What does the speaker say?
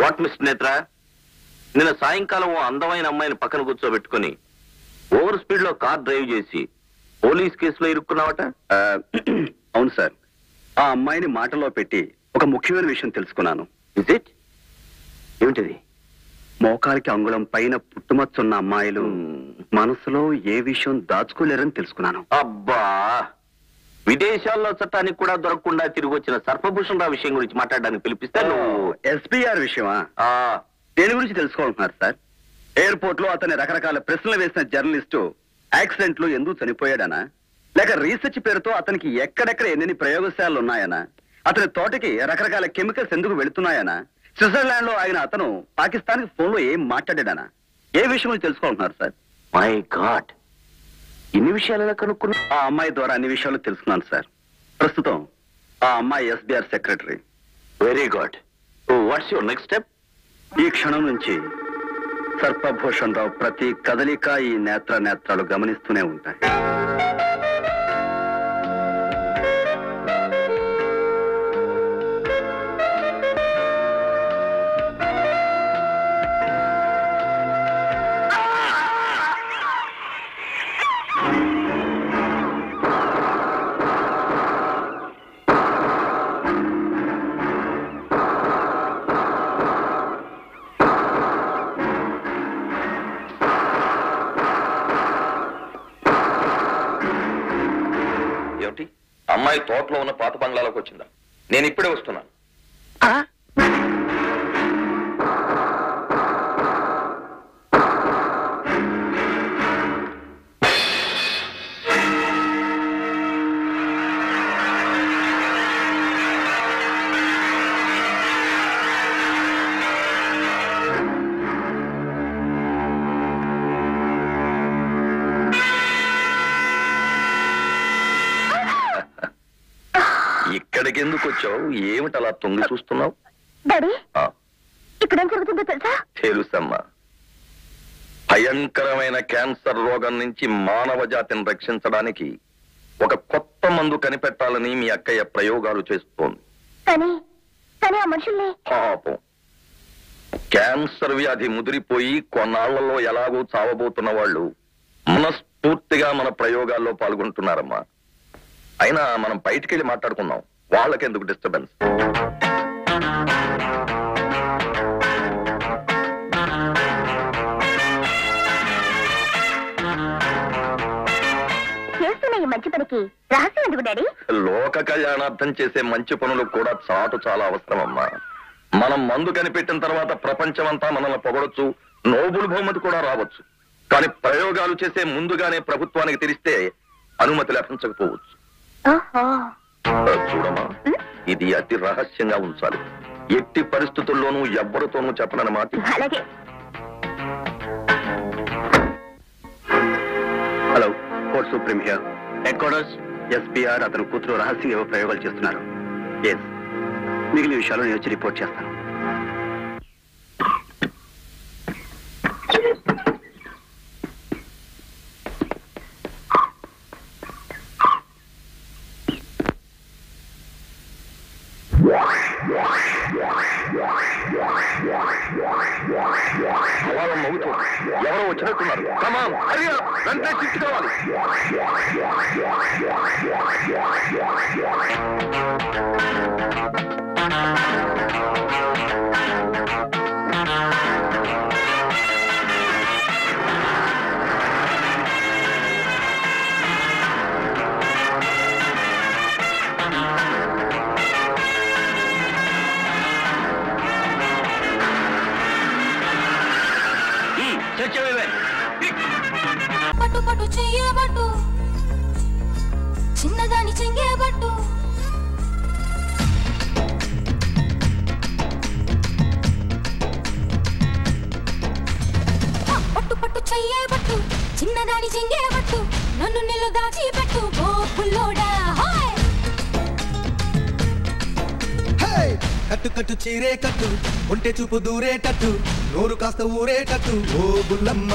What mister నేత్ర, నిన్న సాయంకాలం ఓ అందమైన అమ్మాయిని పక్కన కూర్చోబెట్టుకుని ఓవర్ స్పీడ్ లో కార్ డ్రైవ్ చేసి పోలీస్ కేసులో ఇరుక్కున్నావట? అవును సార్, ఆ అమ్మాయిని మాటలో పెట్టి ఒక ముఖ్యమైన విషయం తెలుసుకున్నాను. Is it? ఏమిటిది? మోకాలికి అంగుళం పైన పుట్టుమచ్చున్న అమ్మాయిలు మనసులో ఏ విషయం దాచుకోలేరని తెలుసుకున్నాను. అబ్బా, విదేశాల్లో చట్టానికి కూడా దొరకకుండా తిరిగి వచ్చిన సర్పభూషణ్ రావు విషయం గురించి మాట్లాడడానికి పిలిపిస్తే ఎస్పీఆర్ విషయమా? దేని గురించి తెలుసుకోవాలన్నారు సార్? ఎయిర్పోర్ట్ లో అతని రకరకాల ప్రశ్నలు వేసిన జర్నలిస్టు యాక్సిడెంట్ లో ఎందుకు చనిపోయాడనా, లేక రీసెర్చ్ పేరుతో అతనికి ఎక్కడెక్కడ ఎన్ని ప్రయోగశాలలు ఉన్నాయనా, అతని తోటకి రకరకాల కెమికల్స్ ఎందుకు వెళుతున్నాయనా, స్విట్జర్లాండ్ లో ఆయన అతను పాకిస్తాన్ కి ఫోన్ లో ఏం మాట్లాడాడనా, ఏ విషయం తెలుసుకోవాలన్నారు సార్? మై గాడ్, ఇన్ని విషయాలు ఎలా కనుక్కున్నా? ఆ అమ్మాయి ద్వారా అన్ని విషయాలు తెలుసుకున్నాను సార్. ప్రస్తుతం ఆ అమ్మాయి SBR secretary. Very good. What's your next step? ఈ క్షణం నుంచి సర్పభూషణ్ రావు ప్రతి కదలిక ఈ నేత్రాలు గమనిస్తూనే ఉంటాయి. అమ్మాయి తోటలో ఉన్న పాత బంగ్లాలోకి వచ్చిందా? నేను ఇప్పుడే వస్తున్నాను. ఇక్కడికి ఎందుకు వచ్చావు? ఏమిటి అలా తొంగి చూస్తున్నావు? ఇక్కడ ఏం జరుగుతుందో తెలుసా? తెలుసమ్మా. భయంకరమైన క్యాన్సర్ రోగం నుంచి మానవ జాతిని రక్షించడానికి ఒక కొత్త మందు కనిపెట్టాలని మీ అక్కయ్య ప్రయోగాలు చేస్తోంది. కానీ ఆ మనుషుల్ని పాపం క్యాన్సర్ వ్యాధి ముదిరిపోయి కొన్నాళ్లలో ఎలాగో చావబోతున్న వాళ్ళు మనస్ఫూర్తిగా మన ప్రయోగాల్లో పాల్గొంటున్నారమ్మా. అయినా మనం బయటికెళ్ళి మాట్లాడుకుందాం, వాళ్ళకెందుకు డిస్టర్బెన్స్? చేస్తున్న ఈ మంచి పనికి రహస్యం ఎందుకు డాడీ? లోక కళ్యాణార్థం చేసే మంచి పనులు కూడా చాటు చాలా అవసరమమ్మా. మనం మందు కనిపెట్టిన తర్వాత ప్రపంచమంతా మనల్ని పొగడొచ్చు, నోబుల్ బహుమతి కూడా రావచ్చు. కానీ ప్రయోగాలు చేసే ముందుగానే ప్రభుత్వానికి తెలిస్తే అనుమతి లభించకపోవచ్చు. చూడమ్మా, ఇది అతి రహస్యంగా ఉంచాలి. ఎట్టి పరిస్థితుల్లోనూ ఎవ్వరితోనూ చెప్పనని మాట. Hello, court supreme here. Head quarters. SPR అతను కూతురు రహస్యంగా ఏవో ప్రయోగాలు చేస్తున్నారు. ఎస్, మిగిలిన విషయాలు నేను వచ్చి రిపోర్ట్ చేస్తాను. ఎవరో వచ్చినట్టున్నారు. కమాన్, హరియా, వెంటనే షిఫ్ట్ కావాలి. పట్టు పట్టు చెయ్యబట్టు, చిన్నదాని చెంగేబట్టు, పట్టు పట్టు చెయ్యబట్టు, చిన్నదాని చెంగేబట్టు, నన్ను నిన్ను దాచిపెట్టు ఓ పుల్లోడా. కట్టు కట్టు చీరే కట్టు, ఉంటే చూపు దూరేటట్టు, నోరు కాస్త ఊరేటట్టు ఓ బుల్లమ్మ.